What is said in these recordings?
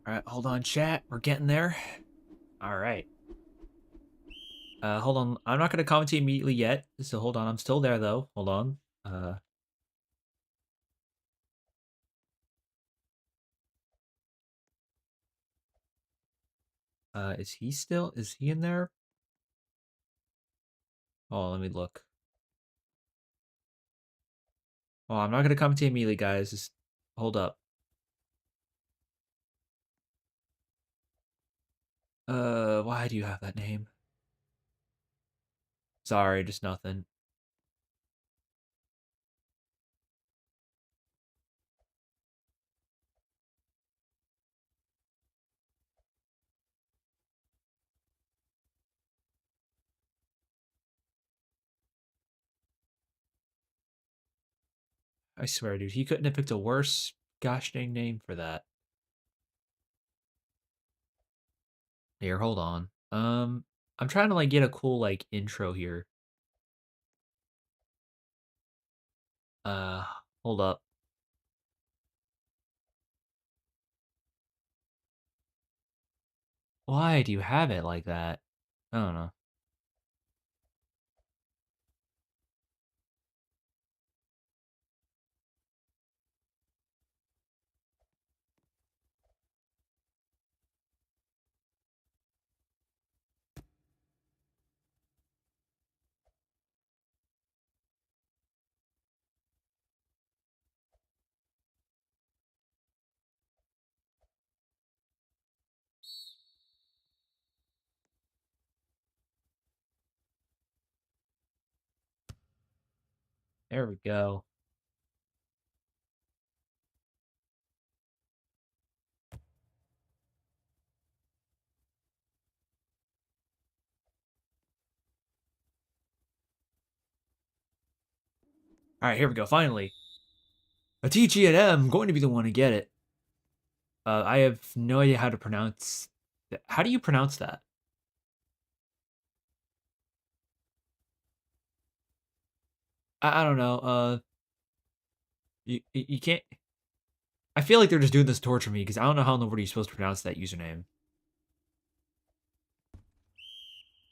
Alright, hold on, chat. We're getting there. Alright. Hold on. I'm not going to commentate immediately yet. So hold on. I'm still there, though. Hold on. Is he still? Is he in there? Oh, let me look. Oh, I'm not going to commentate immediately, guys. Just hold up. Why do you have that name? Sorry, just nothing. I swear, dude, he couldn't have picked a worse gosh dang name for that. Here, hold on. I'm trying to like get a cool like intro here. Uh, Hold up. Why do you have it like that? I don't know. There we go. All right, here we go. Finally, a TGNM going to be the one to get it. I have no idea how to pronounce. How do you pronounce that? I don't know. You can't. I feel like they're just doing this to torture me because I don't know how in the world you're supposed to pronounce that username.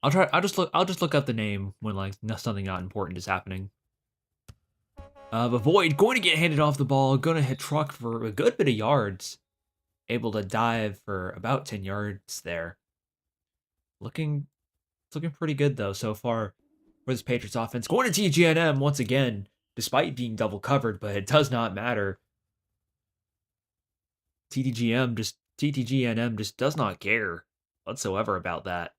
I'll try. I'll just look up the name when like something not important is happening. But Void going to get handed off the ball, going to hit truck for a good bit of yards, able to dive for about 10 yards there. Looking, it's looking pretty good though so far for this Patriots offense. Going to TGNM once again, despite being double covered, but it does not matter. TTGNM just does not care whatsoever about that.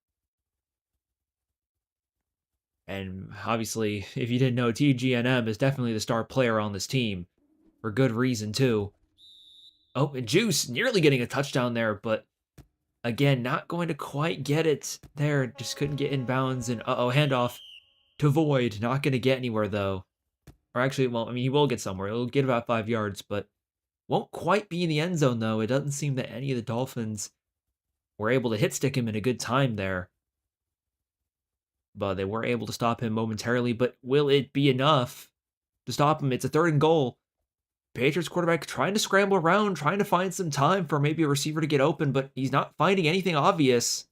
And obviously, if you didn't know, TGNM is definitely the star player on this team for good reason too. Oh, and Juice nearly getting a touchdown there, but again, not going to quite get it there. Just couldn't get in bounds, and handoff to Void. Not going to get anywhere though. Or actually, well, I mean, he will get somewhere. He'll get about 5 yards, but won't quite be in the end zone though. It doesn't seem that any of the Dolphins were able to hit stick him in a good time there. But they were able to stop him momentarily. But will it be enough to stop him? It's a 3rd and goal. Patriots quarterback trying to scramble around, trying to find some time for maybe a receiver to get open, but he's not finding anything obvious.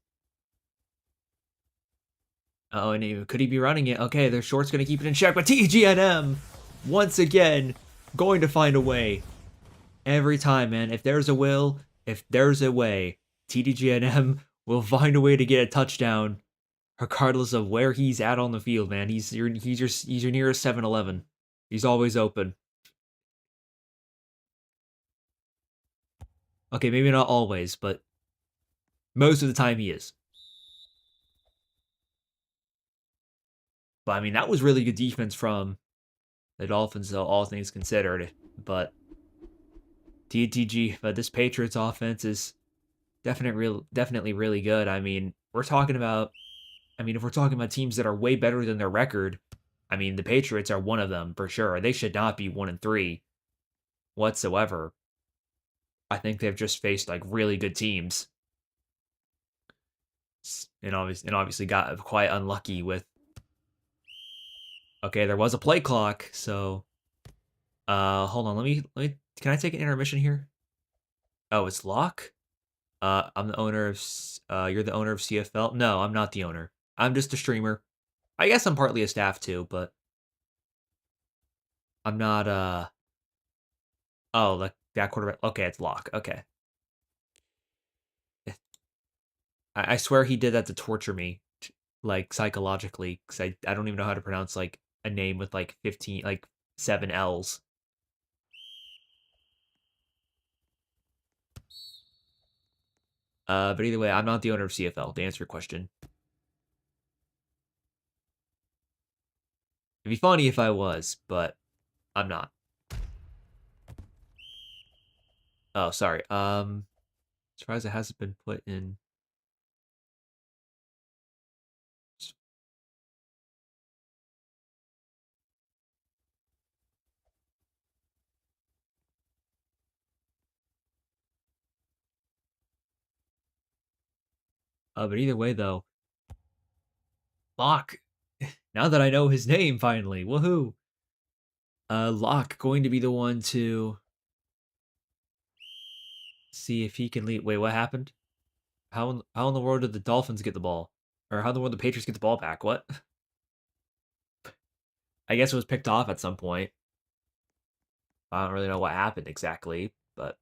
Oh, and could he be running it? Okay, their short's going to keep it in check, but TGNM, once again, going to find a way. Every time, man. If there's a will, if there's a way, TDGNM will find a way to get a touchdown, regardless of where he's at on the field, man. He's your nearest 7-Eleven. He's always open. Okay, maybe not always, but most of the time he is. But I mean, that was really good defense from the Dolphins, though, all things considered. But but this Patriots offense is definitely really good. I mean, we're talking about. I mean, if we're talking about teams that are way better than their record, I mean, the Patriots are one of them for sure. They should not be 1-3 whatsoever. I think they've just faced like really good teams, and obviously got quite unlucky with. Okay, there was a play clock, so hold on. Let me. Can I take an intermission here? Oh, it's lock. I'm the owner of. You're the owner of CFL. No, I'm not the owner. I'm just a streamer. I guess I'm partly a staff too, but I'm not. Oh, like that quarterback. Okay, it's Locke. Okay. I swear he did that to torture me, like psychologically, because I don't even know how to pronounce like a name with like 15, like 7 L's. But either way, I'm not the owner of CFL. To answer your question, it'd be funny if I was, but I'm not. Oh, sorry. Surprised it hasn't been put in. But either way, though, Locke. Now that I know his name, finally, woohoo! Locke going to be the one to see if he can lead. Wait, what happened? How in the world did the Dolphins get the ball, or how in the world the Patriots get the ball back? What? I guess it was picked off at some point. I don't really know what happened exactly, but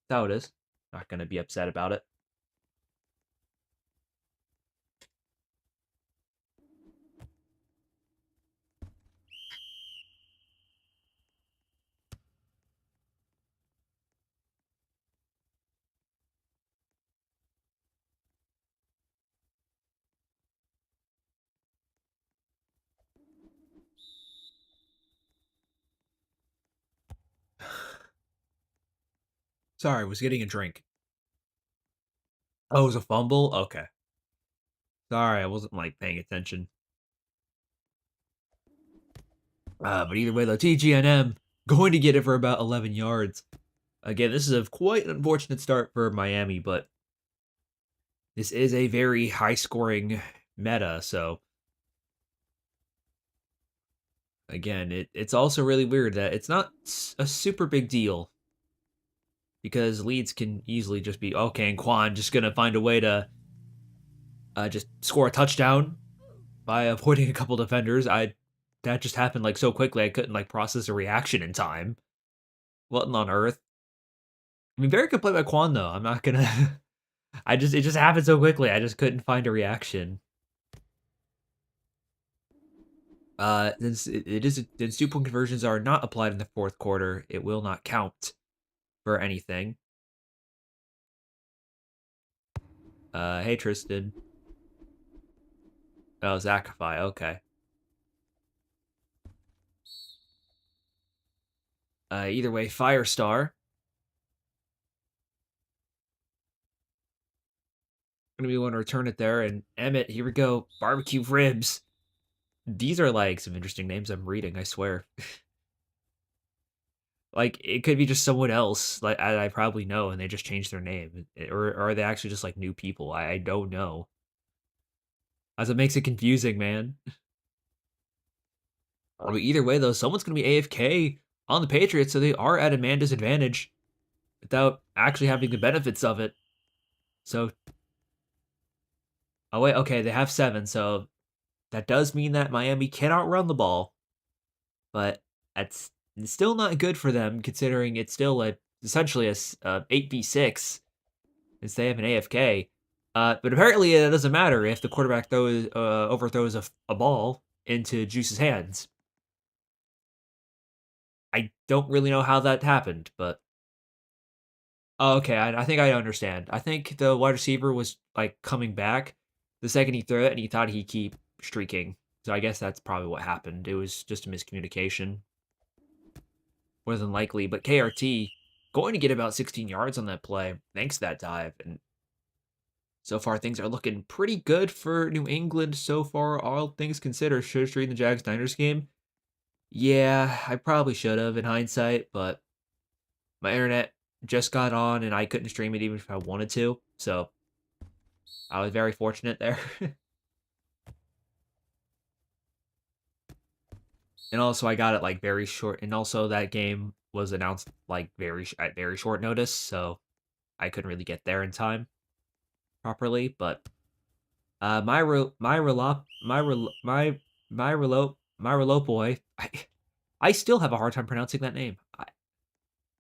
that's how it is. Not gonna be upset about it. Sorry, I was getting a drink. Oh, it was a fumble? Okay. Sorry, I wasn't like paying attention. But either way, though, TGNM going to get it for about 11 yards. Again, this is a quite unfortunate start for Miami, but this is a very high scoring meta. So, again, it's also really weird that it's not a super big deal because leads can easily just be okay, and Quan just going to find a way to just score a touchdown by avoiding a couple defenders. That just happened like so quickly I couldn't like process a reaction in time. What on earth? I mean, very good play by Quan though. I'm not gonna. It just happened so quickly. I just couldn't find a reaction. Since 2 point conversions are not applied in the fourth quarter, it will not count for anything. Hey Tristan. Oh, Zakify. Okay. Either way, Firestar. Gonna be the one to return it there, and Emmett. Here we go. Barbecue ribs. These are like some interesting names I'm reading. I swear. Like it could be just someone else like I probably know, and they just changed their name, or are they actually just like new people? I don't know. As it makes it confusing, man. Either way, though, someone's gonna be AFK on the Patriots, so they are at a man disadvantage without actually having the benefits of it. So, oh wait, okay, they have 7, so that does mean that Miami cannot run the ball, but that's still not good for them considering it's still essentially a 8v6 since they have an AFK. But apparently it doesn't matter if the quarterback overthrows a ball into Juice's hands. I don't really know how that happened, but oh, okay, I think I understand. I think the wide receiver was like coming back the second he threw it, and he thought he'd keep streaking. So I guess that's probably what happened. It was just a miscommunication, more than likely. But KRT going to get about 16 yards on that play, thanks to that dive, and so far, things are looking pretty good for New England so far, all things considered. Should have streamed the Jags-Niners game. Yeah, I probably should have in hindsight, but my internet just got on and I couldn't stream it even if I wanted to. So I was very fortunate there. And also I got it like very short. And also that game was announced like at very short notice. So I couldn't really get there in time properly, but my boy. I still have a hard time pronouncing that name.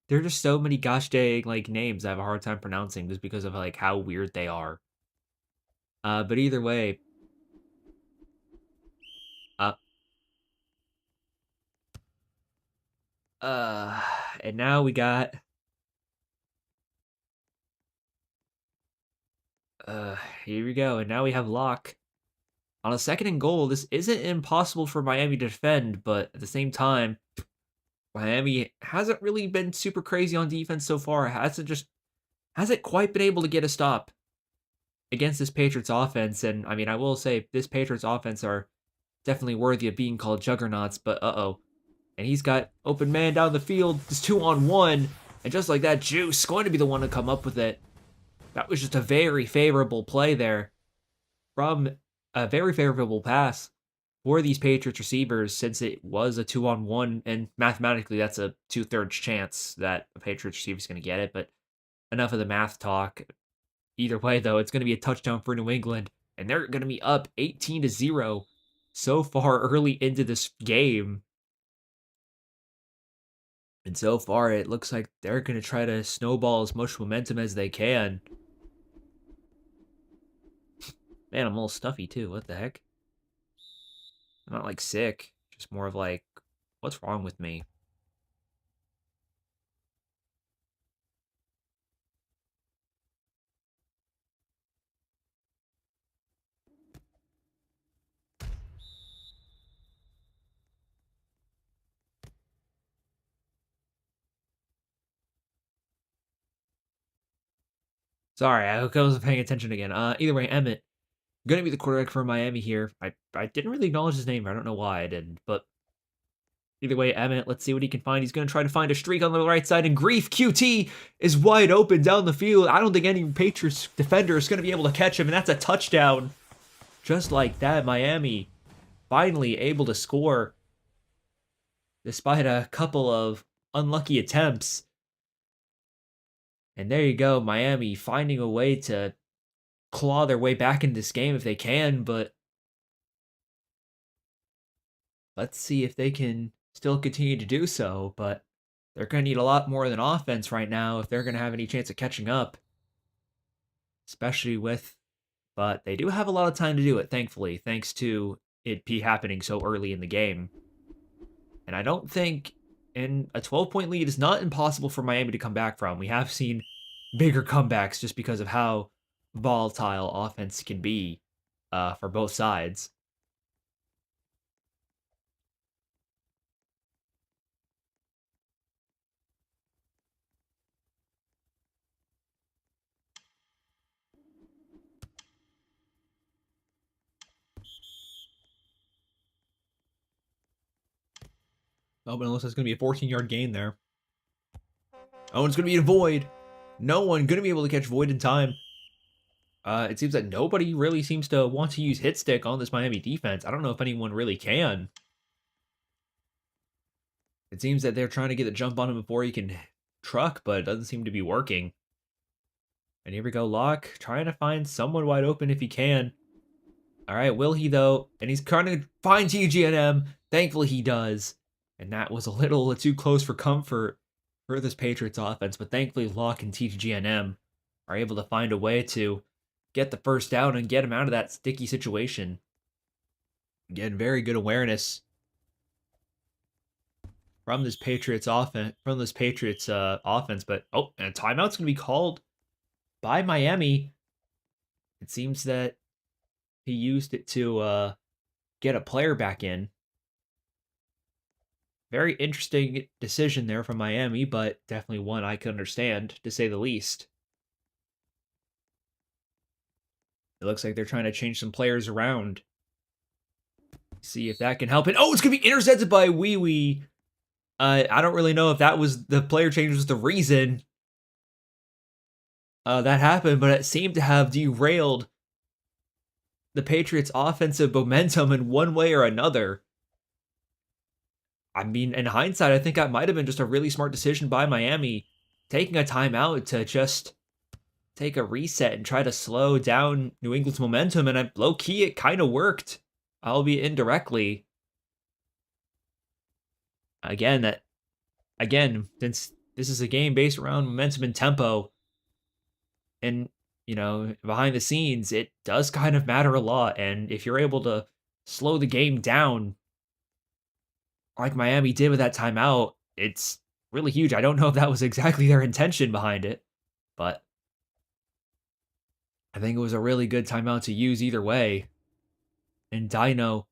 There are just so many gosh dang like names I have a hard time pronouncing just because of like how weird they are. But either way, uh, uh, and now we got uh, here we go, and now we have Locke on a second and goal. This isn't impossible for Miami to defend, but at the same time, Miami hasn't really been super crazy on defense so far. Hasn't quite been able to get a stop against this Patriots offense. And I mean, I will say this Patriots offense are definitely worthy of being called juggernauts, but uh-oh. And he's got open man down the field, just 2-on-1, and just like that, Juice going to be the one to come up with it. That was just a very favorable play there from a very favorable pass for these Patriots receivers, since it was a 2-on-1, and mathematically that's a 2/3 chance that a Patriots receiver is going to get it, but enough of the math talk. Either way, though, it's going to be a touchdown for New England, and they're going to be up 18-0 so far early into this game. And so far, it looks like they're going to try to snowball as much momentum as they can. Man, I'm a little stuffy, too. What the heck? I'm not, like, sick. Just more of, like, what's wrong with me? Sorry, I wasn't paying attention again. Either way, Emmett, going to be the quarterback for Miami here. I didn't really acknowledge his name. I don't know why I didn't, but either way, Emmett, let's see what he can find. He's going to try to find a streak on the right side, and Grief QT is wide open down the field. I don't think any Patriots defender is going to be able to catch him, and that's a touchdown. Just like that, Miami finally able to score despite a couple of unlucky attempts. And there you go, Miami finding a way to claw their way back into this game if they can, but let's see if they can still continue to do so. But they're going to need a lot more than offense right now if they're going to have any chance of catching up, especially with, but they do have a lot of time to do it, thankfully, thanks to it be happening so early in the game. And I don't think in a 12-point lead is not impossible for Miami to come back from. We have seen bigger comebacks just because of how volatile offense can be for both sides. Oh, but unless it's going to be a 14-yard gain there. Oh, it's going to be a void. No one going to be able to catch void in time. It seems that nobody really seems to want to use hit stick on this Miami defense. I don't know if anyone really can. It seems that they're trying to get the jump on him before he can truck, but it doesn't seem to be working. And here we go, Locke, trying to find someone wide open if he can. All right, will he though? And he's trying to find TGNM. Thankfully he does. And that was a little too close for comfort for this Patriots offense, but thankfully Locke and TGNM are able to find a way to get the first down and get him out of that sticky situation. Again, very good awareness from this Patriots offense. But oh, and a timeout's going to be called by Miami. It seems that he used it to get a player back in. Very interesting decision there from Miami, but definitely one I could understand, to say the least. It looks like they're trying to change some players around. See if that can help it. Oh, it's going to be intercepted by Wee Wee. I don't really know if that was the player change was the reason that happened, but it seemed to have derailed the Patriots' offensive momentum in one way or another. I mean, in hindsight, I think that might have been just a really smart decision by Miami, taking a timeout to just take a reset and try to slow down New England's momentum, and low-key, it kind of worked, albeit indirectly. Again, since this is a game based around momentum and tempo, and, behind the scenes, it does kind of matter a lot, and if you're able to slow the game down like Miami did with that timeout, it's really huge. I don't know if that was exactly their intention behind it, but I think it was a really good timeout to use either way. And Dino,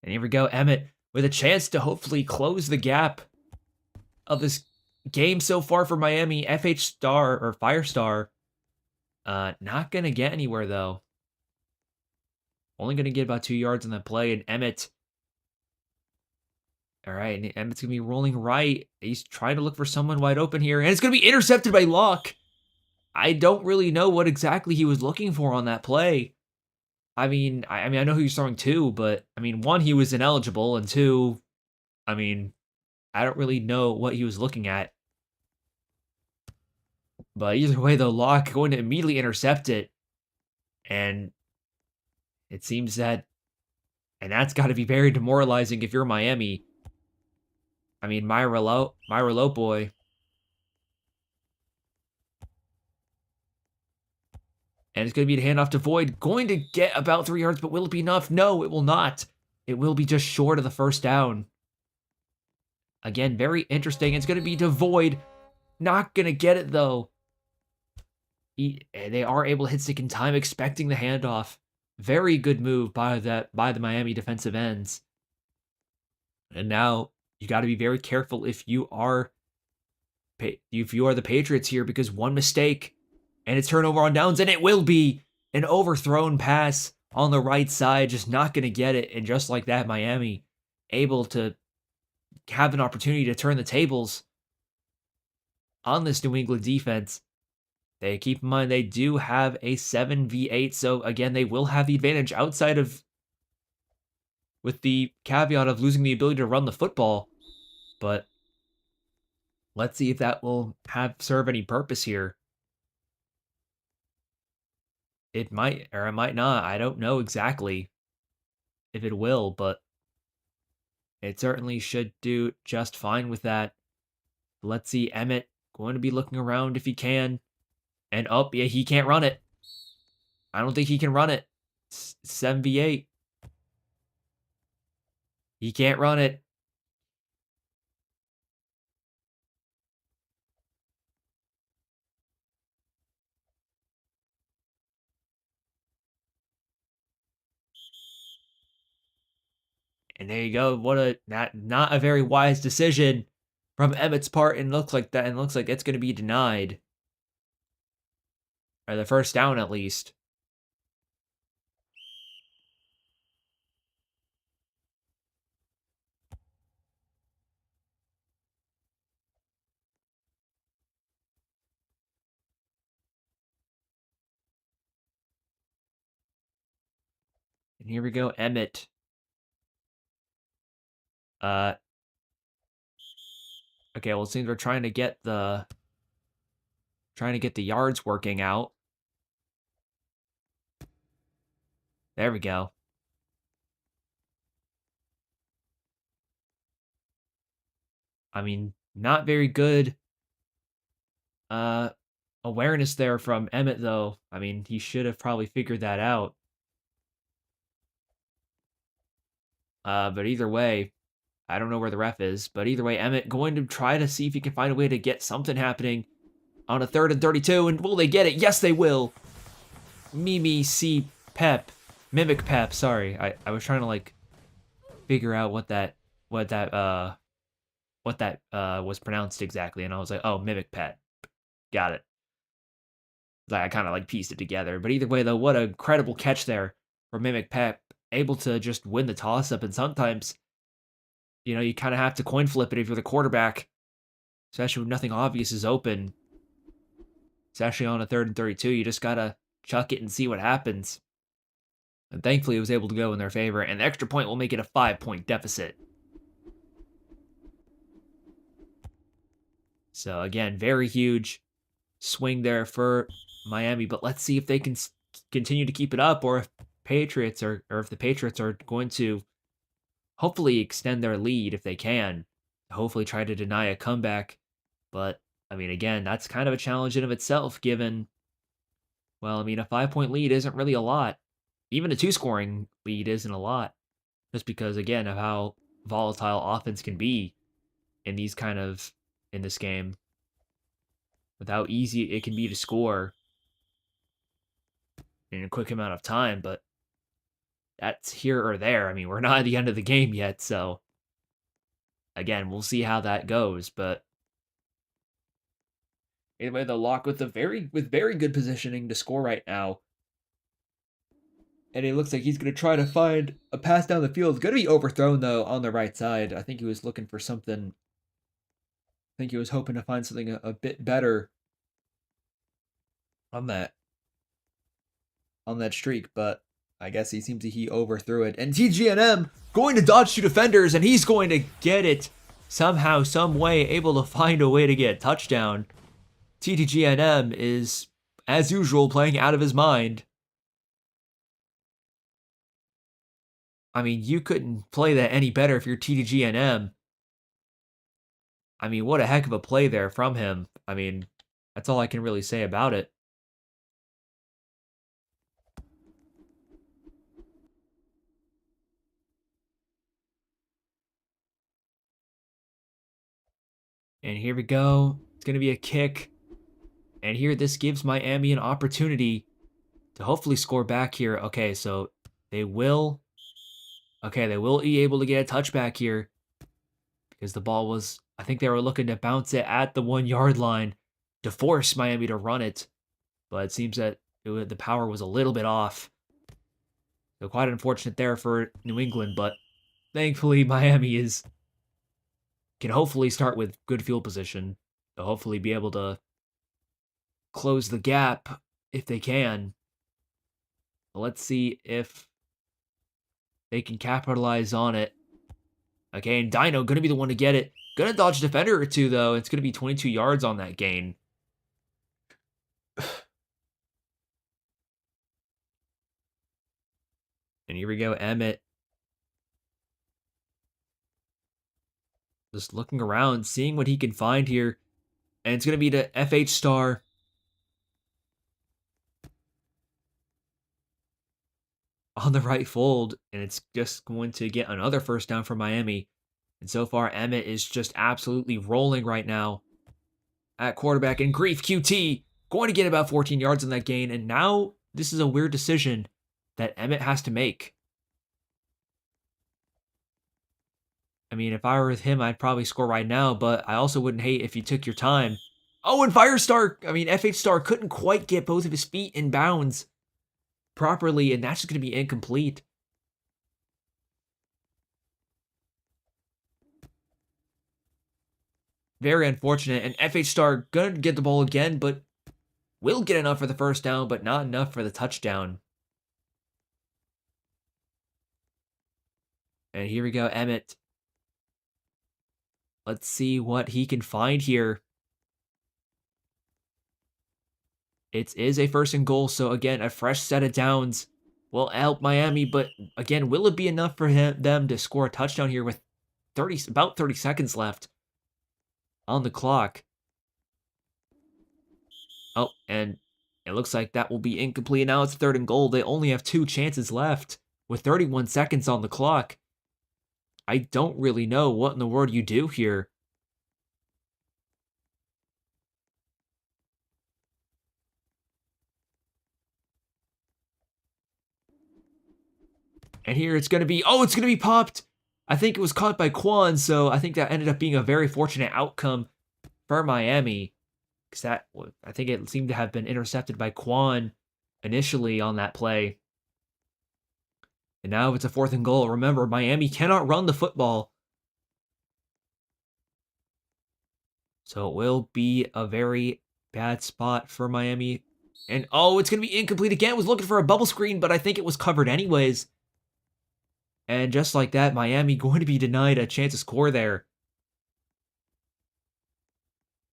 and here we go, Emmett with a chance to hopefully close the gap of this game so far for Miami. FH Star or Firestar, not gonna get anywhere though. Only gonna get about 2 yards on that play, and Emmett. All right, and Emmett's gonna be rolling right. He's trying to look for someone wide open here, and it's gonna be intercepted by Locke. I don't really know what exactly he was looking for on that play. I know who he's throwing to, but one, he was ineligible, and two, I don't really know what he was looking at. But either way, though, Locke going to immediately intercept it, and it seems that, and that's got to be very demoralizing if you're Miami. Myra Lowe boy. And it's going to be a handoff to Void. Going to get about 3 yards, but will it be enough? No, it will not. It will be just short of the first down. Again, very interesting. It's going to be to Void. Not going to get it, though. They are able to hit stick in time, expecting the handoff. Very good move by the Miami defensive ends. And now you got to be very careful if you are the Patriots here, because one mistake and it's turnover on downs, and it will be an overthrown pass on the right side, just not going to get it. And just like that, Miami able to have an opportunity to turn the tables on this New England defense. They keep in mind they do have a 7v8, so again, they will have the advantage outside of, with the caveat of losing the ability to run the football. But let's see if that will serve any purpose here. It might, or it might not. I don't know exactly if it will, but it certainly should do just fine with that. Let's see, Emmett going to be looking around if he can. And yeah, he can't run it. I don't think he can run it. 7v8. He can't run it. And there you go. Not a very wise decision from Emmett's part, and looks like it's going to be denied. Or the first down, at least. And here we go, Emmett. Okay, well, it seems we're trying to get the yards working out. There we go. Not very good awareness there from Emmett, though. He should have probably figured that out. But either way, I don't know where the ref is, but either way, Emmett going to try to see if he can find a way to get something happening on a 3rd and 32, and will they get it? Yes, they will. Mimic Pep, sorry. I was trying to figure out what that was pronounced exactly, and I was like, oh, Mimic Pep. Got it. I kind of pieced it together. But either way, though, what a incredible catch there from Mimic Pep, able to just win the toss-up. And sometimes, you kind of have to coin flip it if you're the quarterback, especially when nothing obvious is open. Especially on a 3rd and 32, you just gotta chuck it and see what happens. And thankfully, it was able to go in their favor, and the extra point will make it a 5-point deficit. So again, very huge swing there for Miami, but let's see if they can continue to keep it up, or if the Patriots are going to hopefully extend their lead if they can. Hopefully try to deny a comeback. But I mean, again, that's kind of a challenge in of itself, given, well, I mean, a 5-point lead isn't really a lot. Even a 2-scoring lead isn't a lot. Just because, again, of how volatile offense can be in this game. With how easy it can be to score in a quick amount of time, but that's here or there. I mean, we're not at the end of the game yet, so again, we'll see how that goes. But anyway, the lock with very good positioning to score right now. And it looks like he's going to try to find a pass down the field. It's going to be overthrown, though, on the right side. I think he was looking for something. I think he was hoping to find something a bit better on that streak, but I guess he overthrew it. And TGNM going to dodge 2 defenders, and he's going to get it somehow, some way, able to find a way to get a touchdown. TGNM is, as usual, playing out of his mind. I mean, you couldn't play that any better if you're TGNM. I mean, what a heck of a play there from him. I mean, that's all I can really say about it. And here we go. It's going to be a kick. And here, this gives Miami an opportunity to hopefully score back here. Okay, so they will be able to get a touchback here. Because the ball was, I think they were looking to bounce it at the 1-yard line to force Miami to run it. But it seems that the power was a little bit off. So quite unfortunate there for New England, but thankfully Miami can hopefully start with good field position to hopefully be able to close the gap if they can. Let's see if they can capitalize on it. Okay, and Dino going to be the one to get it. Going to dodge a defender or two, though. It's going to be 22 yards on that gain. And here we go, Emmett. Just looking around, seeing what he can find here. And it's going to be to FH Star. On the right fold, and it's just going to get another first down for Miami. And so far, Emmett is just absolutely rolling right now at quarterback. And Grief QT going to get about 14 yards on that gain. And now this is a weird decision that Emmett has to make. I mean, if I were with him, I'd probably score right now, but I also wouldn't hate if you took your time. Oh, and FH Star couldn't quite get both of his feet in bounds properly, and that's just going to be incomplete. Very unfortunate, and FH Star going to get the ball again, but will get enough for the first down, but not enough for the touchdown. And here we go, Emmett. Let's see what he can find here. It is a 1st and goal, so again, a fresh set of downs will help Miami, but again, will it be enough for them to score a touchdown here with about 30 seconds left on the clock? Oh, and it looks like that will be incomplete. Now it's 3rd and goal. They only have 2 chances left with 31 seconds on the clock. I don't really know what in the world you do here. And here it's going to be, it's going to be popped. I think it was caught by Quan, so I think that ended up being a very fortunate outcome for Miami. Because I think it seemed to have been intercepted by Quan initially on that play. And now it's a 4th and goal. Remember, Miami cannot run the football. So it will be a very bad spot for Miami And oh, it's going to be incomplete again. Was looking for a bubble screen, but I think it was covered anyways. And just like that, Miami going to be denied a chance to score there.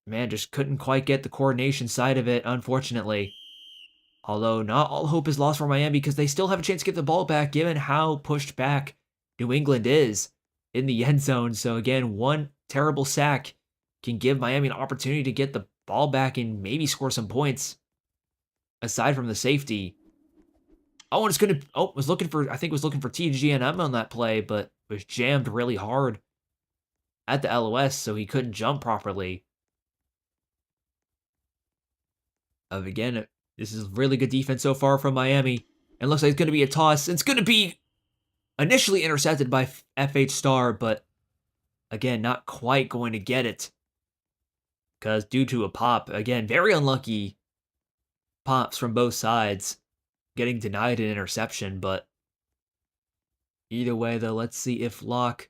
Man, just couldn't quite get the coordination side of it, unfortunately. Although not all hope is lost for Miami because they still have a chance to get the ball back given how pushed back New England is in the end zone. So again, one terrible sack can give Miami an opportunity to get the ball back and maybe score some points aside from the safety. Oh, and it's gonna. Oh, was looking for. I think was looking for TGNM on that play, but was jammed really hard at the LOS, so he couldn't jump properly. Again, this is really good defense so far from Miami. And looks like it's going to be a toss. It's going to be initially intercepted by FH Star, but again, not quite going to get it. Because due to a pop, again, very unlucky pops from both sides, getting denied an interception. But either way, though, let's see if Locke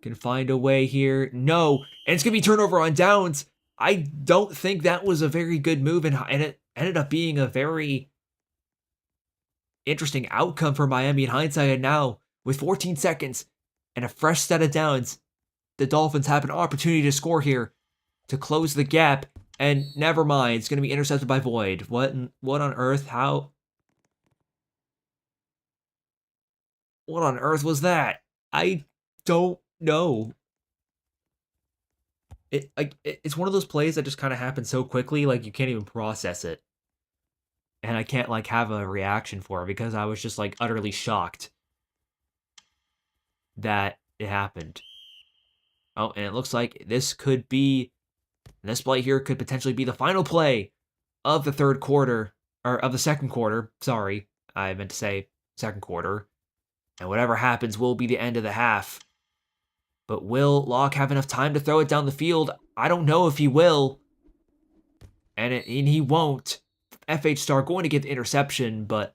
can find a way here. No, and it's going to be turnover on downs. I don't think that was a very good move, and it ended up being a very interesting outcome for Miami in hindsight. And now, with 14 seconds and a fresh set of downs, the Dolphins have an opportunity to score here to close the gap. And never mind, it's going to be intercepted by Void. What on earth? How? What on earth was that? I don't know. It's one of those plays that just kind of happens so quickly, like you can't even process it. And I can't like have a reaction for it because I was just like utterly shocked that it happened. Oh, and it looks like this play here could potentially be the final play of the third quarter, or of the second quarter. Sorry, I meant to say second quarter. And whatever happens will be the end of the half. But will Locke have enough time to throw it down the field? I don't know if he will. And he won't. FH Star going to get the interception, but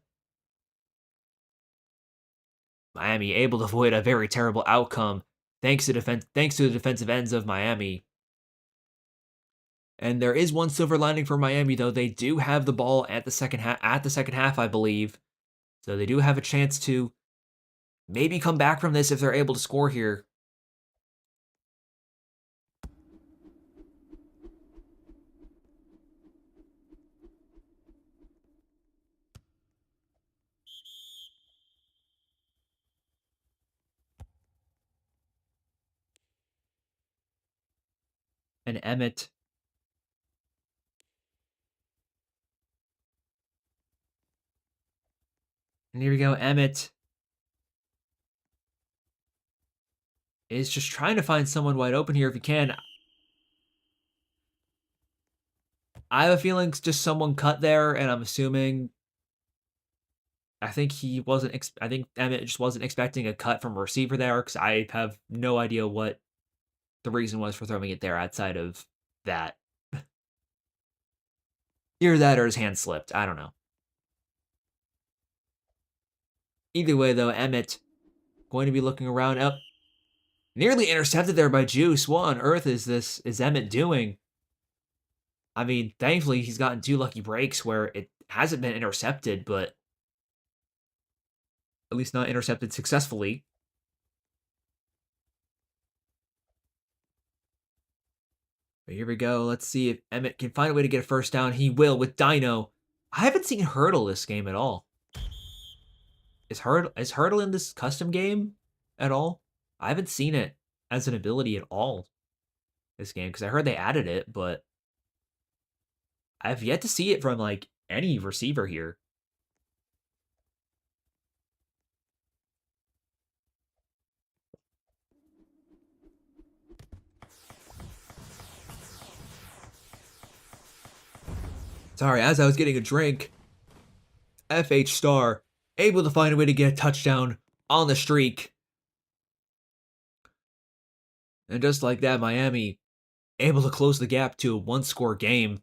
Miami able to avoid a very terrible outcome thanks to the defensive ends of Miami. And there is one silver lining for Miami, though. They do have the ball at the second half, I believe. So they do have a chance to maybe come back from this if they're able to score here. And Emmett. And here we go. Emmett is just trying to find someone wide open here if he can. I have a feeling it's just someone cut there, and I'm assuming. I think he wasn't. I think Emmett just wasn't expecting a cut from a receiver there because I have no idea what the reason was for throwing it there outside of that. Either that or his hand slipped. I don't know. Either way, though, Emmett going to be looking around. Up, nearly intercepted there by Juice. What on earth is Emmett doing? I mean, thankfully he's gotten 2 lucky breaks where it hasn't been intercepted, but at least not intercepted successfully. But here we go. Let's see if Emmett can find a way to get a first down. He will with Dino. I haven't seen Hurdle this game at all. Is Hurdle in this custom game at all? I haven't seen it as an ability at all this game because I heard they added it, but I've yet to see it from like any receiver here. Sorry, as I was getting a drink, FH Star able to find a way to get a touchdown on the streak. And just like that, Miami able to close the gap to a 1-score game.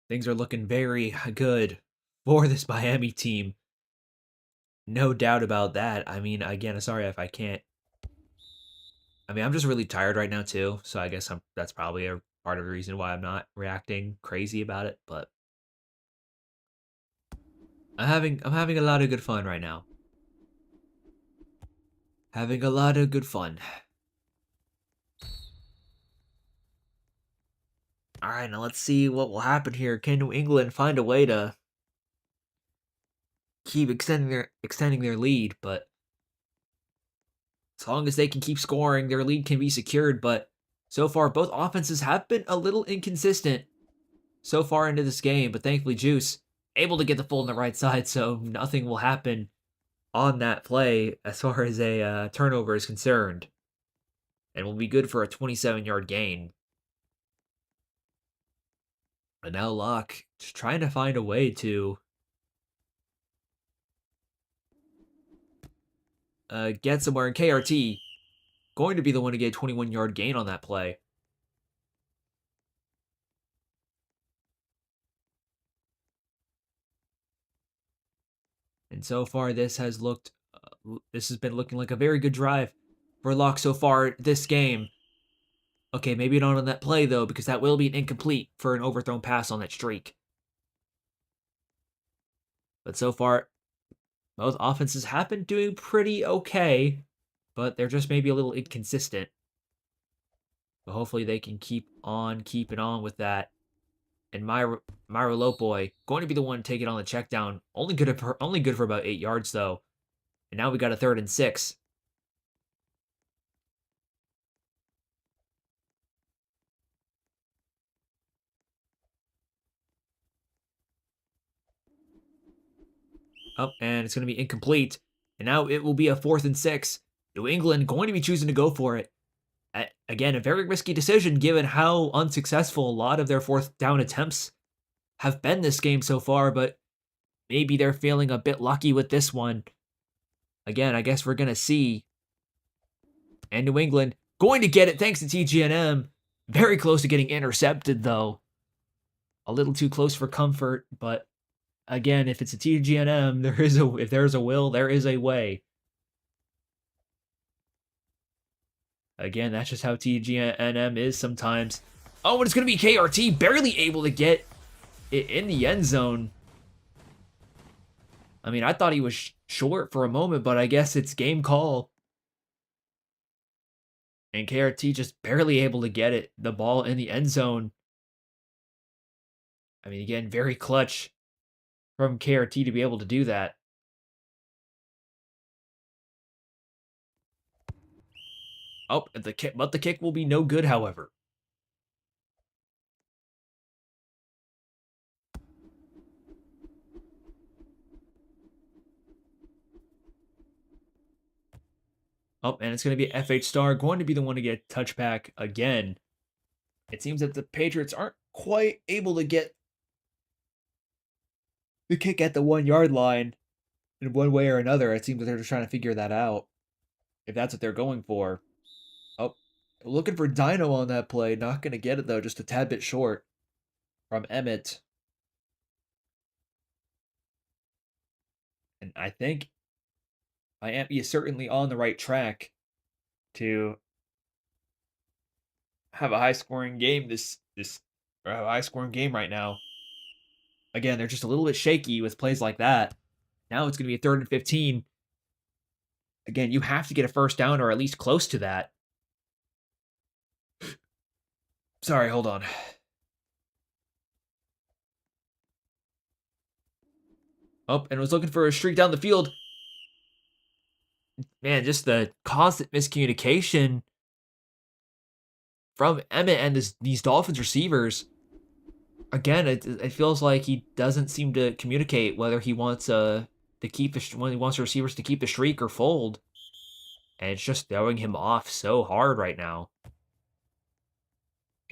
Things are looking very good for this Miami team. No doubt about that. I mean, again, sorry if I can't. I mean, I'm just really tired right now too, so I guess that's probably a part of the reason why I'm not reacting crazy about it, but I'm having a lot of good fun right now. Having a lot of good fun. All right, now let's see what will happen here. Can New England find a way to keep extending their lead? But as long as they can keep scoring, their lead can be secured. But so far, both offenses have been a little inconsistent so far into this game. But thankfully, Juice able to get the full on the right side, so nothing will happen on that play as far as a turnover is concerned, and will be good for a 27-yard gain. But now Locke just trying to find a way to get somewhere, and KRT going to be the one to get a 21-yard gain on that play. And so far, this has been looking like a very good drive for Locke so far this game. Okay, maybe not on that play though, because that will be an incomplete for an overthrown pass on that streak. But so far, both offenses have been doing pretty okay, but they're just maybe a little inconsistent. But hopefully they can keep on keeping on with that. And Myra Lopoi going to be the one taking on the check down. Only good for about 8 yards though. And now we got a 3rd and 6. Oh, and it's going to be incomplete. And now it will be a 4th and 6. New England going to be choosing to go for it. Again, a very risky decision given how unsuccessful a lot of their 4th down attempts have been this game so far, but maybe they're feeling a bit lucky with this one. Again, I guess we're going to see. And New England going to get it thanks to TGNM. Very close to getting intercepted, though. A little too close for comfort, but again, if it's a TGNM, if there's a will, there is a way. Again, that's just how TGNM is sometimes. Oh, and it's going to be KRT barely able to get it in the end zone. I mean, I thought he was short for a moment, but I guess it's game call. And KRT just barely able to get the ball in the end zone. I mean, again, very clutch from KRT to be able to do that. Oh, but the kick will be no good, however. Oh, and it's going to be FH Star going to be the one to get touchback again. It seems that the Patriots aren't quite able to get the kick at the 1 yard line in one way or another. It seems that they're just trying to figure that out, if that's what they're going for. Oh, looking for Dino on that play. Not going to get it, though. Just a tad bit short from Emmett. And I think Miami is certainly on the right track to have a high scoring game or have a high scoring game right now. Again, they're just a little bit shaky with plays like that. Now it's going to be a 3rd and 15. Again, you have to get a first down or at least close to that. Sorry, hold on. Oh, and was looking for a streak down the field. Man, just the constant miscommunication from Emmett and these Dolphins receivers. Again, it feels like he doesn't seem to communicate whether he wants when he wants the receivers to keep the streak or fold, and it's just throwing him off so hard right now.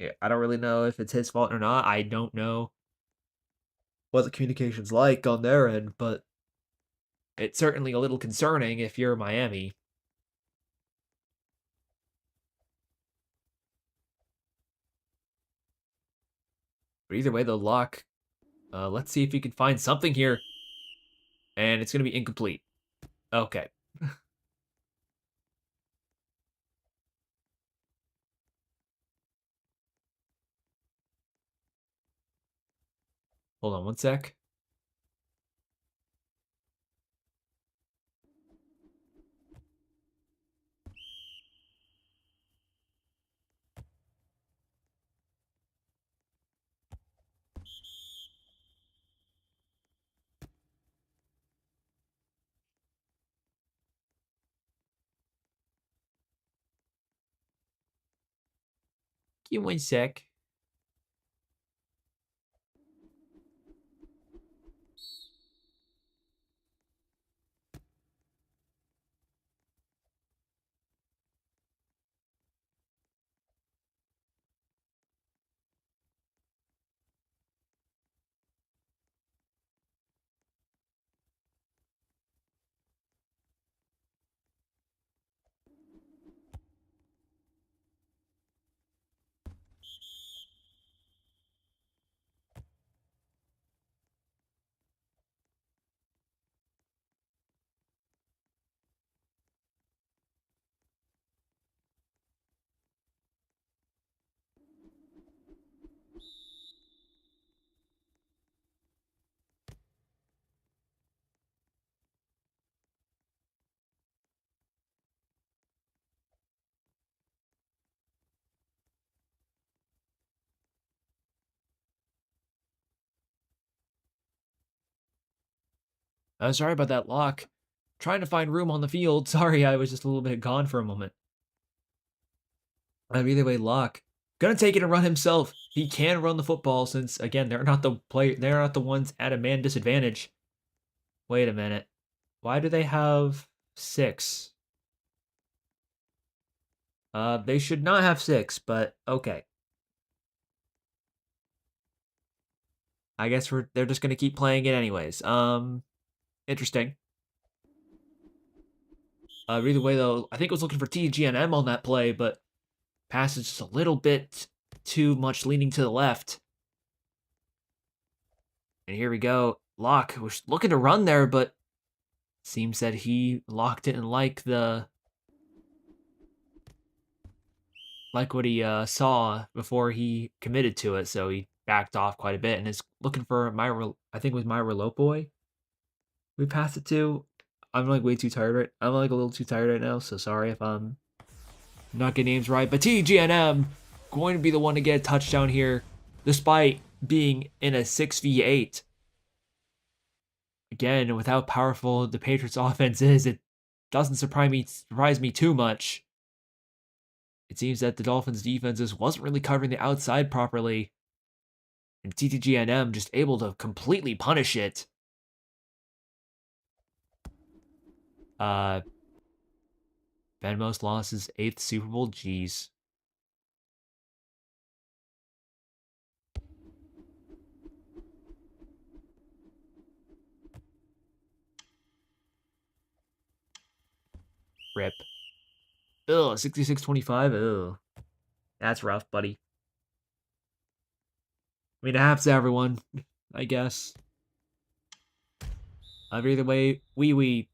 Yeah, I don't really know if it's his fault or not. I don't know what the communication's like on their end, but it's certainly a little concerning if you're Miami. But either way, the Lock. Let's see if he can find something here. And it's going to be incomplete. Okay. Hold on one sec. Give me 1 sec. Sorry about that lock. Trying to find room on the field. Sorry, I was just a little bit gone for a moment. Either way, Locke gonna take it and run himself. He can run the football since again they're not the ones at a man disadvantage. Wait a minute. Why do they have 6? They should not have 6, but okay. I guess they're just gonna keep playing it anyways. Interesting. Either way though, I think I was looking for TGNM on that play, but pass is just a little bit too much leaning to the left. And here we go. Locke was looking to run there, but seems that Locke didn't like what he saw before he committed to it, so he backed off quite a bit and is looking for I think it was Myra Lopoy we passed it to. I'm like way too tired I'm like a little too tired right now, so sorry if I'm not getting names right. But TGNM going to be the one to get a touchdown here, despite being in a 6v8. Again, with how powerful the Patriots offense is, it doesn't surprise me too much. It seems that the Dolphins defenses wasn't really covering the outside properly, and TTGNM just able to completely punish it. Benmost lost his 8th Super Bowl. Jeez. Rip. Ugh, 66-25. Ugh. That's rough, buddy. I mean, it happens to everyone, I guess. Either way, we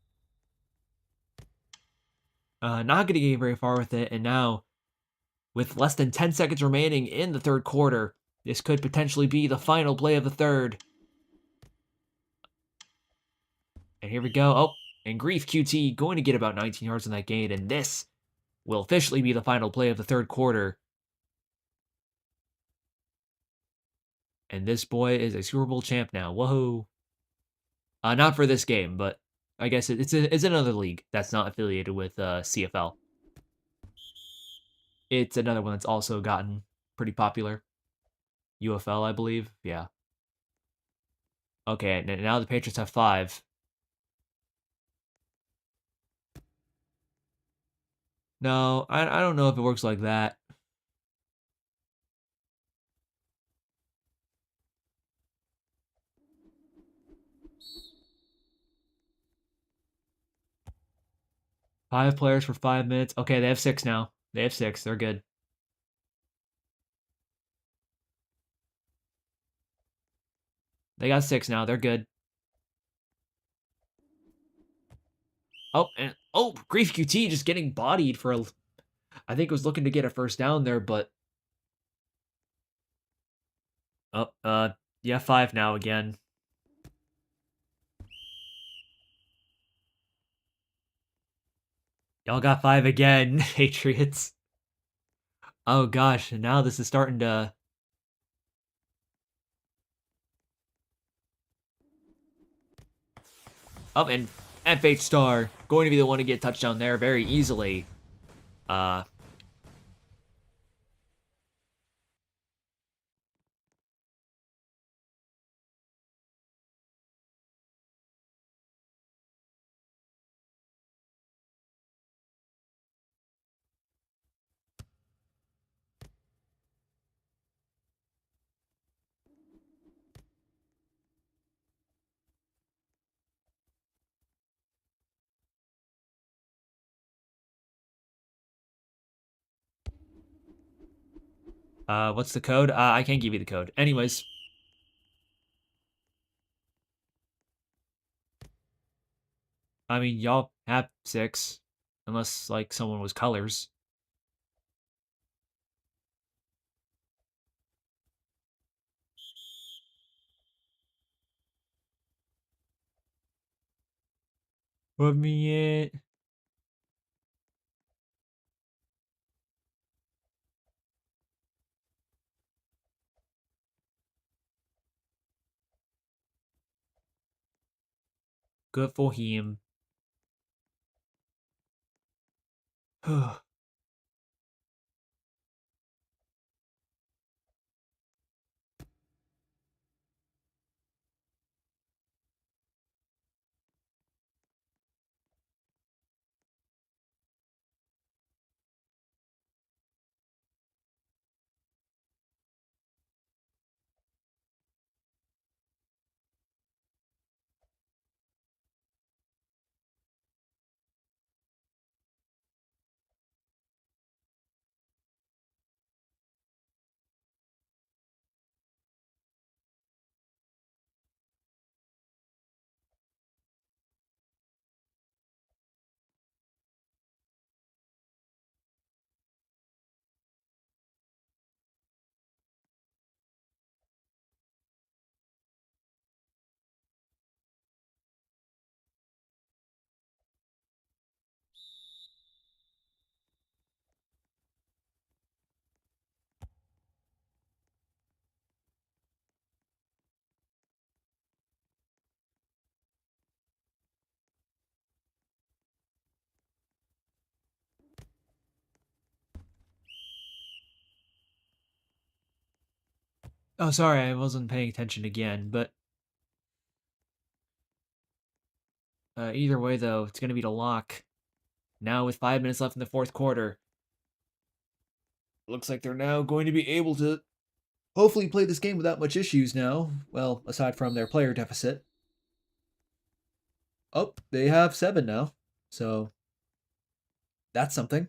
not going to get very far with it, and now, with less than 10 seconds remaining in the third quarter, this could potentially be the final play of the third. And here we go. Oh, and Grief QT going to get about 19 yards on that gain, and this will officially be the final play of the third quarter. And this boy is a Super Bowl champ now. Whoa. Not for this game, but I guess it's another league that's not affiliated with CFL. It's another one that's also gotten pretty popular. UFL, I believe. Yeah. Okay, now the Patriots have 5. No, I don't know if it works like that. Five players for 5 minutes. Okay, they have 6 now. They have 6. They're good. They got 6 now. They're good. Oh, and Grief QT just getting bodied for I think was looking to get a first down there, but yeah, 5 now again. Y'all got 5 again, Patriots. Oh gosh, now this is starting to and FH Star going to be the one to get a touchdown there very easily. What's the code? I can't give you the code. Anyways. I mean, y'all have 6. Unless, like, someone was colors. Put me in. Good for him. Oh, sorry, I wasn't paying attention again, but either way, though, it's going to be the lock. Now, with 5 minutes left in the fourth quarter, looks like they're now going to be able to hopefully play this game without much issues now. Well, aside from their player deficit. Oh, they have 7 now. So, that's something.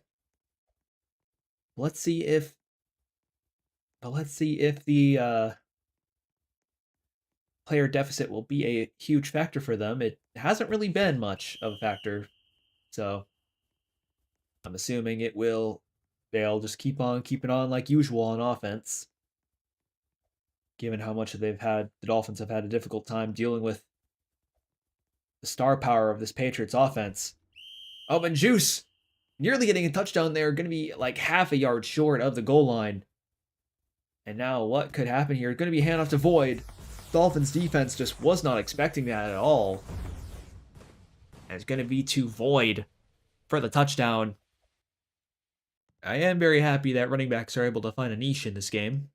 Let's see if the player deficit will be a huge factor for them. It hasn't really been much of a factor. So, I'm assuming it will. They'll just keep on keeping on like usual on offense, given how much the Dolphins have had a difficult time dealing with the star power of this Patriots offense. Oh, and Juice nearly getting a touchdown there, going to be like half a yard short of the goal line. And now what could happen here? Going to be handoff to Void. Dolphins defense just was not expecting that at all. And it's going to be to Void for the touchdown. I am very happy that running backs are able to find a niche in this game.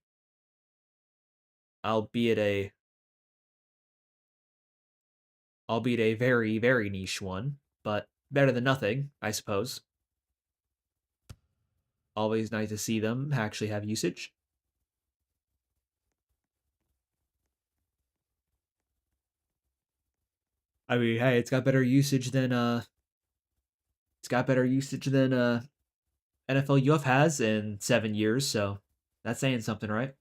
Albeit a very, very niche one, but better than nothing, I suppose. Always nice to see them actually have usage. I mean, hey, it's got better usage than NFL UF has in 7 years, so that's saying something, right?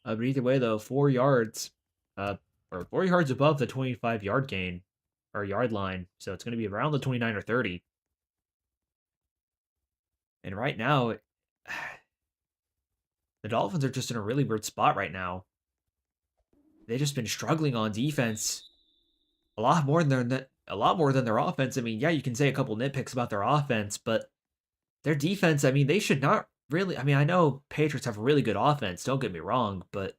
But either way, though, 4 yards, or 4 yards above the 25-yard gain or yard line, so it's going to be around the 29 or 30. And right now, the Dolphins are just in a really weird spot right now. They've just been struggling on defense a lot more than their offense. I mean, yeah, you can say a couple nitpicks about their offense, but their defense, I mean, they should not really. I mean, I know Patriots have a really good offense. Don't get me wrong, but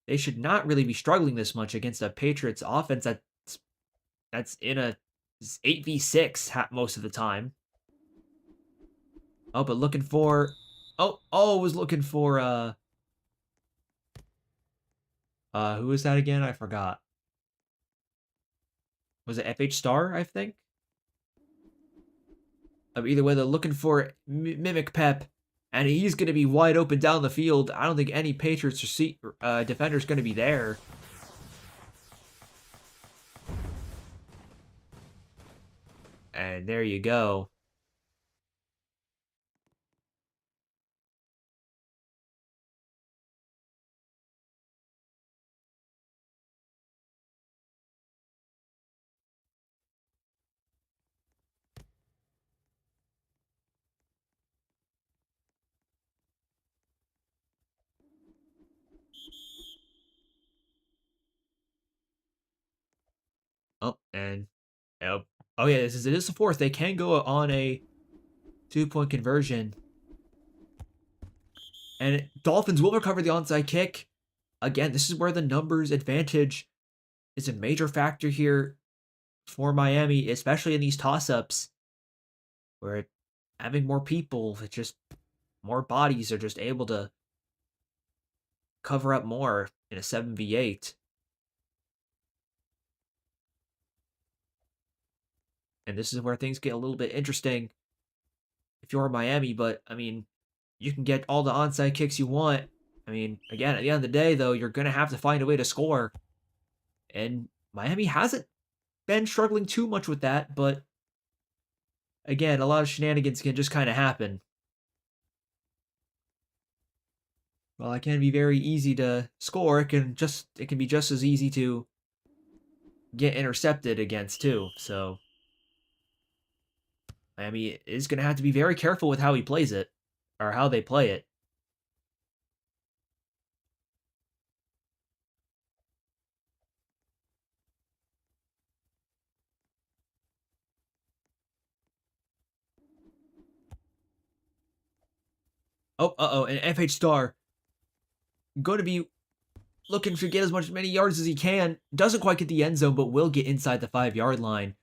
they should not really be struggling this much against a Patriots offense that's in a 8v6 most of the time. Oh, but looking for was looking for who was that again? I forgot. Was it FH Star, I think? Either way, they're looking for Mimic Pep, and he's going to be wide open down the field. I don't think any Patriots defender is going to be there. And there you go. Oh, and oh, oh yeah, it is the fourth. They can go on a 2-point conversion. And Dolphins will recover the onside kick. Again, this is where the numbers advantage is a major factor here for Miami, especially in these toss-ups, where having more people, it's just more bodies are just able to cover up more in a 7v8. And this is where things get a little bit interesting if you're Miami, but I mean, you can get all the onside kicks you want. I mean, again, at the end of the day, though, you're going to have to find a way to score. And Miami hasn't been struggling too much with that, but again, a lot of shenanigans can just kind of happen. While it can be very easy to score, it can be just as easy to get intercepted against too. So Miami is going to have to be very careful with how he plays it or how they play it. Oh, and FH Star going to be looking to get as many yards as he can. Doesn't quite get the end zone, but will get inside the 5-yard line.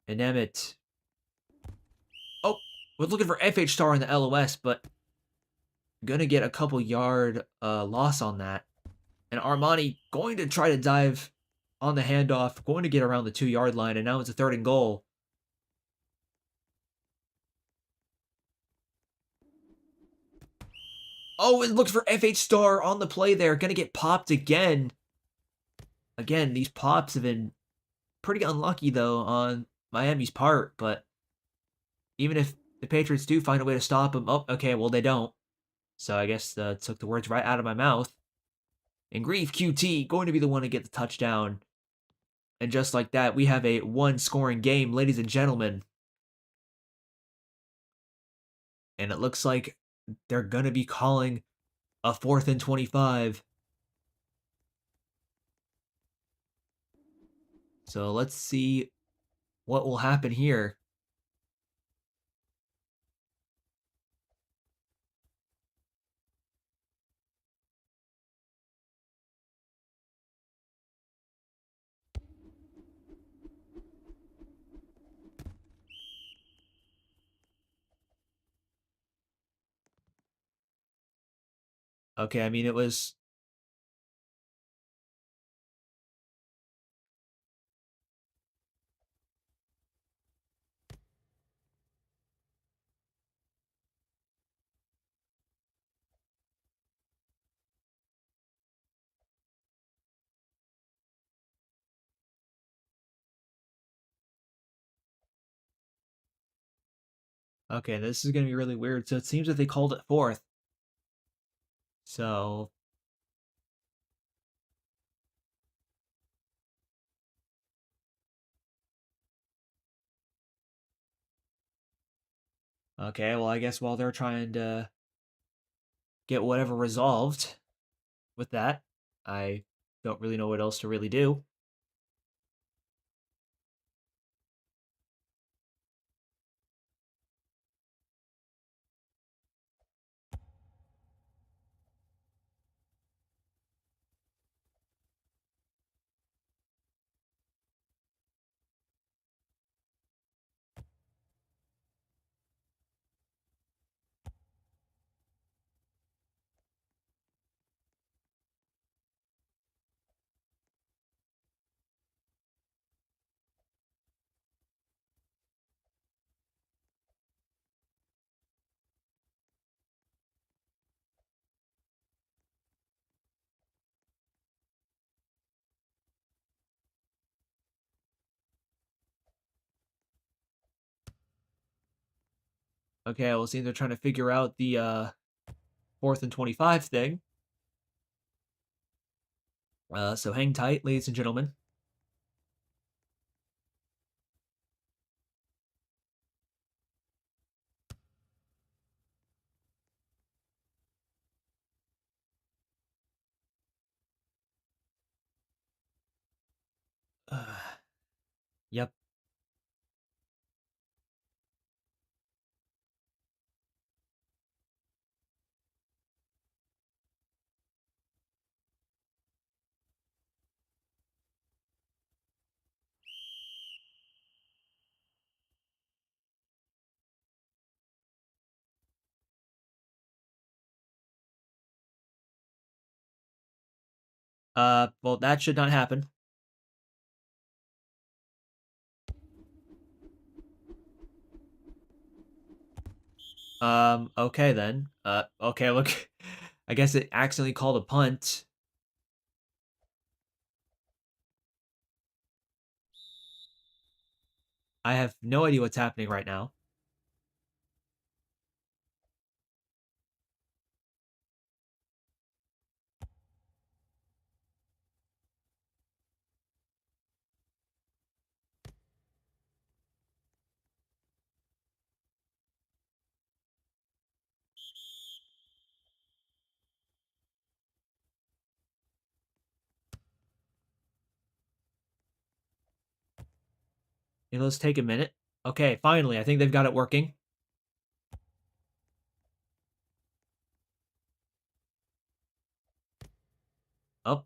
And Emmett, oh, was looking for FH Star in the LOS, but gonna get a couple yard loss on that. And Armani going to try to dive on the handoff, going to get around the 2-yard line, and now it's a 3rd and goal. Oh, it looks for FH Star on the play there. Gonna get popped again. Again, these pops have been pretty unlucky, though, on Miami's part. But even if the Patriots do find a way to stop them, oh, okay, well, they don't. So I guess took the words right out of my mouth. And Grief QT going to be the one to get the touchdown. And just like that, we have a 1-scoring game, ladies and gentlemen. And it looks like they're going to be calling a 4th and 25. So let's see what will happen here. Okay, I mean, it was. Okay, this is going to be really weird. So it seems that they called it 4th. So. Okay, well, I guess while they're trying to get whatever resolved with that, I don't really know what else to really do. Okay, well, it seems they're trying to figure out the 4th and 25 thing. So hang tight, ladies and gentlemen. Yep. Well, that should not happen. Okay then. Okay, look. I guess it accidentally called a punt. I have no idea what's happening right now. Let's take a minute. Okay, finally, I think they've got it working. Oh.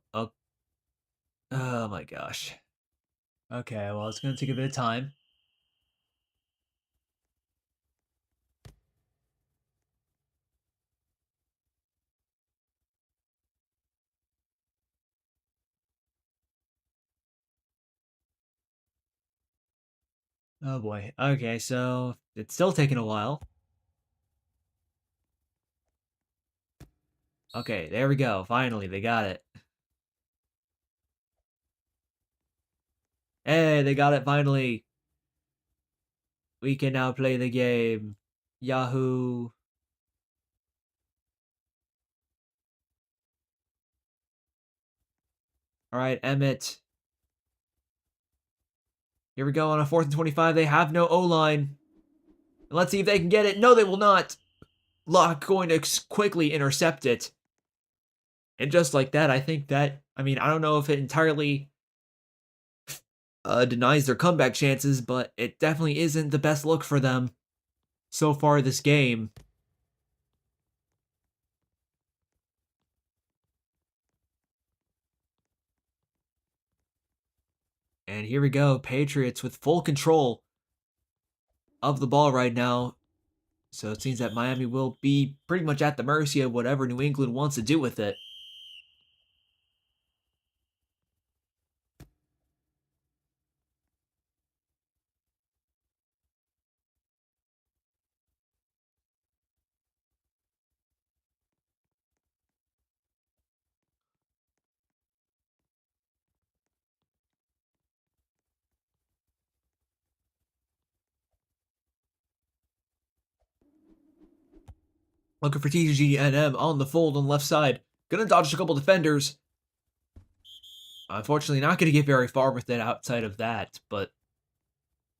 Oh my gosh. Okay, well, it's gonna take a bit of time. Oh boy. Okay, so it's still taking a while. Okay, there we go. Finally, they got it. Hey, they got it finally. We can now play the game. Yahoo. All right, Emmett. Here we go on a 4th and 25. They have no O-line. Let's see if they can get it. No, they will not. Locke going to quickly intercept it. And just like that, I think that, I mean, I don't know if it entirely denies their comeback chances, but it definitely isn't the best look for them so far this game. And here we go, Patriots with full control of the ball right now. So it seems that Miami will be pretty much at the mercy of whatever New England wants to do with it. Looking for TGNM on the fold on the left side. Gonna dodge a couple defenders. Unfortunately, not gonna get very far with it outside of that, but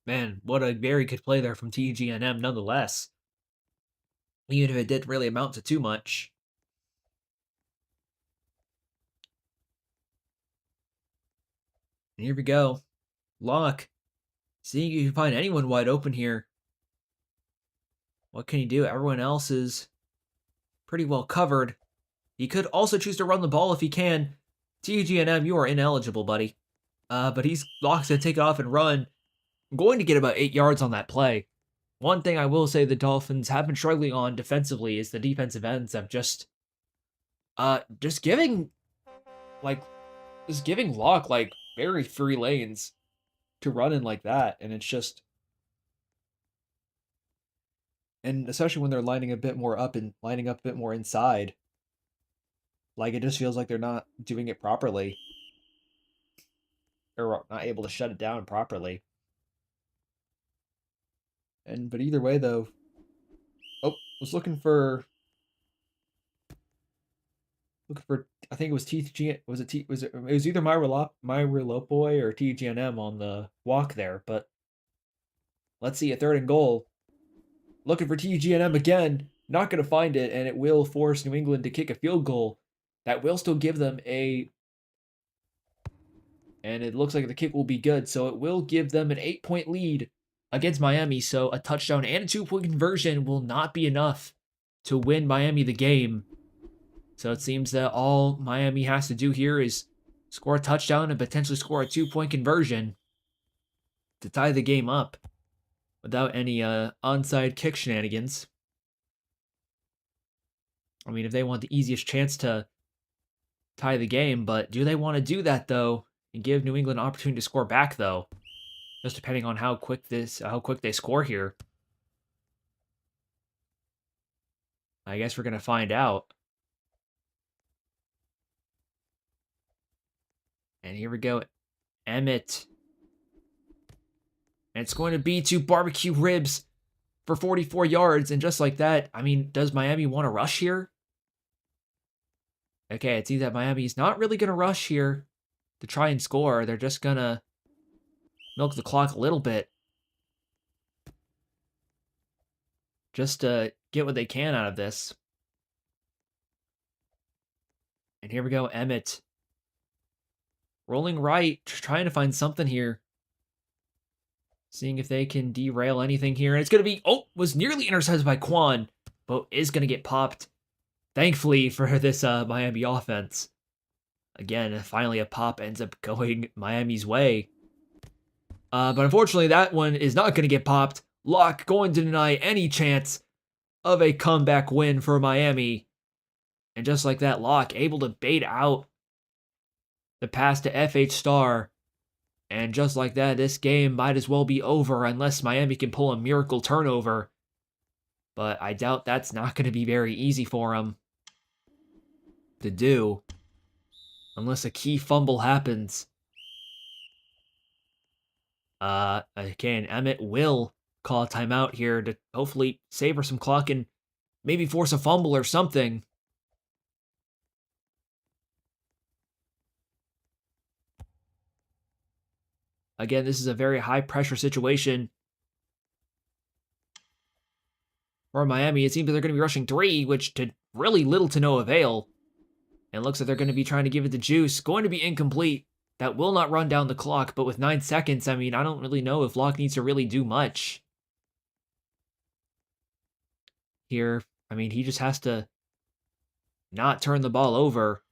man, what a very good play there from TGNM nonetheless. Even if it didn't really amount to too much. And here we go. Locke. Seeing if you can find anyone wide open here. What can he do? Everyone else is pretty well covered. He could also choose to run the ball if he can. TGNM, you are ineligible, buddy. But Locke's going to take it off and run. I'm going to get about 8 yards on that play. One thing I will say the Dolphins have been struggling on defensively is the defensive ends have just giving like just giving Locke like very free lanes to run in like that, and it's just, and especially when they're lining a bit more up and lining up a bit more inside, like it just feels like they're not doing it properly or not able to shut it down properly. And but either way though, was looking for I think it was TG was it T was it was either My Relopoi or TGNM on the walk there, but let's see a third and goal. Looking for TGNM again, not going to find it, and it will force New England to kick a field goal. That will still give them and it looks like the kick will be good, so it will give them an 8-point lead against Miami. So a touchdown and a 2-point conversion will not be enough to win Miami the game. So it seems that all Miami has to do here is score a touchdown and potentially score a 2-point conversion to tie the game up without any onside kick shenanigans. I mean, if they want the easiest chance to tie the game, but do they want to do that though and give New England an opportunity to score back though? Just depending on how quick they score here. I guess we're gonna find out. And here we go, Emmett. And it's going to be to barbecue ribs for 44 yards. And just like that, I mean, does Miami want to rush here? Okay, it seems that Miami's not really going to rush here to try and score. They're just going to milk the clock a little bit. Just to get what they can out of this. And here we go, Emmett. Rolling right, trying to find something here. Seeing if they can derail anything here. And it's going to be, was nearly intercepted by Quan, but is going to get popped. Thankfully for this Miami offense. Again, finally a pop ends up going Miami's way. But unfortunately, that one is not going to get popped. Locke going to deny any chance of a comeback win for Miami. And just like that, Locke able to bait out the pass to FH Star. And just like that, this game might as well be over unless Miami can pull a miracle turnover. But I doubt that's not going to be very easy for them to do. Unless a key fumble happens. Again, Emmett will call a timeout here to hopefully savor some clock and maybe force a fumble or something. Again, this is a very high-pressure situation for Miami. It seems that they're going to be rushing 3, which to really little to no avail. And it looks like they're going to be trying to give it the juice. Going to be incomplete. That will not run down the clock, but with 9 seconds, I mean, I don't really know if Locke needs to really do much here. I mean, he just has to not turn the ball over.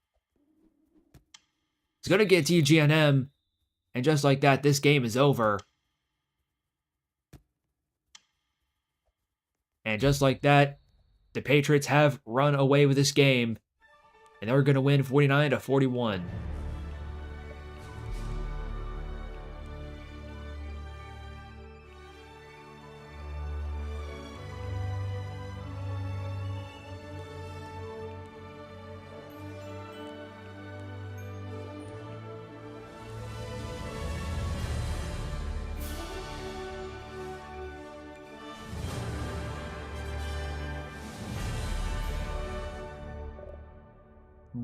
He's going to get TGNM, and just like that, this game is over. And just like that, the Patriots have run away with this game, and they're going to win 49-41.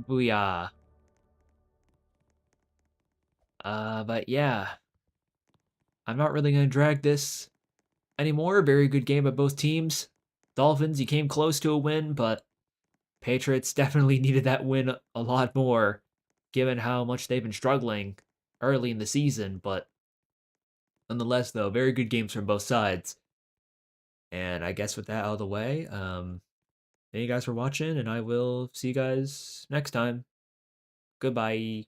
Booyah. But yeah. I'm not really going to drag this anymore. Very good game by both teams. Dolphins, you came close to a win, but Patriots definitely needed that win a lot more, given how much they've been struggling early in the season. But nonetheless, though, very good games from both sides. And I guess with that out of the way, thank you guys for watching, and I will see you guys next time. Goodbye.